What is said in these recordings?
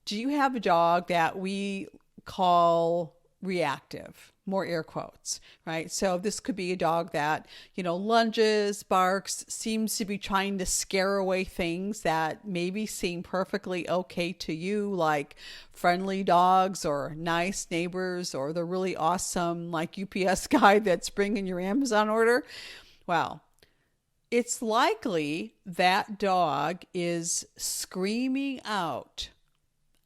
do you have a dog that we call reactive? More air quotes, right? So this could be a dog that, lunges, barks, seems to be trying to scare away things that maybe seem perfectly okay to you, like friendly dogs or nice neighbors or the really awesome, like UPS guy that's bringing your Amazon order. Well, it's likely that dog is screaming out,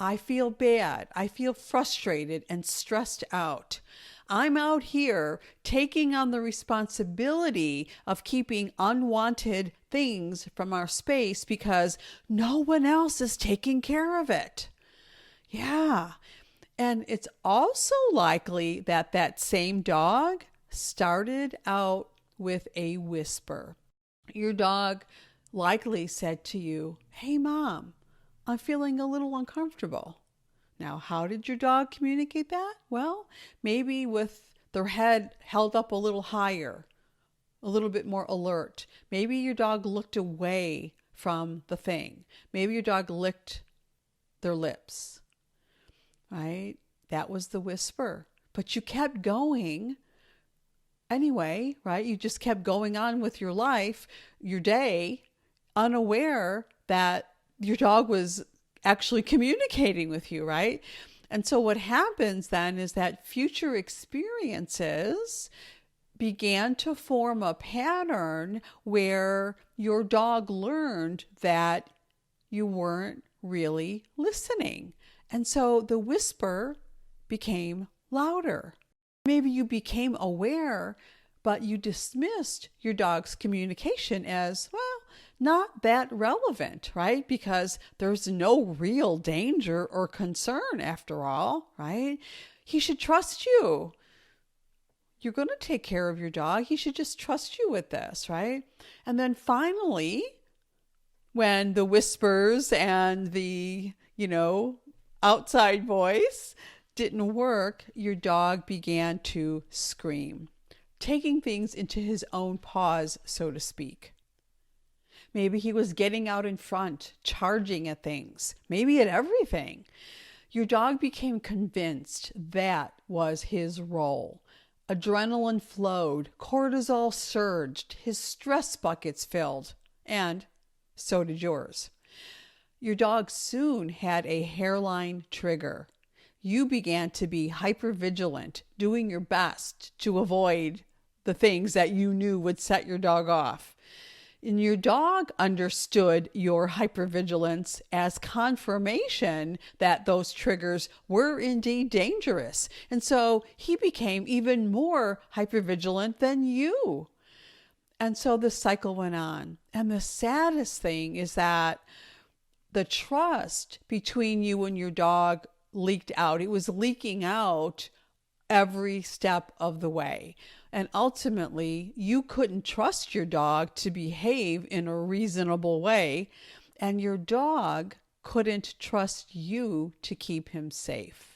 I feel bad. I feel frustrated and stressed out. I'm out here taking on the responsibility of keeping unwanted things from our space because no one else is taking care of it. Yeah. And it's also likely that that same dog started out with a whisper. Your dog likely said to you, "Hey, Mom, I'm feeling a little uncomfortable." Now, how did your dog communicate that? Well, maybe with their head held up a little higher, a little bit more alert. Maybe your dog looked away from the thing. Maybe your dog licked their lips, right? That was the whisper. But you kept going anyway, right? You just kept going on with your life, your day, unaware that your dog was actually communicating with you, right? And so what happens then is that future experiences began to form a pattern where your dog learned that you weren't really listening. And so the whisper became louder. Maybe you became aware, but you dismissed your dog's communication as, well, not that relevant, right? Because there's no real danger or concern after all, right? He should trust you. You're going to take care of your dog. He should just trust you with this, right? And then finally, when the whispers and the, outside voice didn't work, your dog began to scream, taking things into his own paws, so to speak. Maybe he was getting out in front, charging at things, maybe at everything. Your dog became convinced that was his role. Adrenaline flowed, cortisol surged, his stress buckets filled, and so did yours. Your dog soon had a hairline trigger. You began to be hypervigilant, doing your best to avoid the things that you knew would set your dog off. And your dog understood your hypervigilance as confirmation that those triggers were indeed dangerous. And so he became even more hypervigilant than you. And so the cycle went on. And the saddest thing is that the trust between you and your dog leaked out. It was leaking out every step of the way. And ultimately, you couldn't trust your dog to behave in a reasonable way, and your dog couldn't trust you to keep him safe.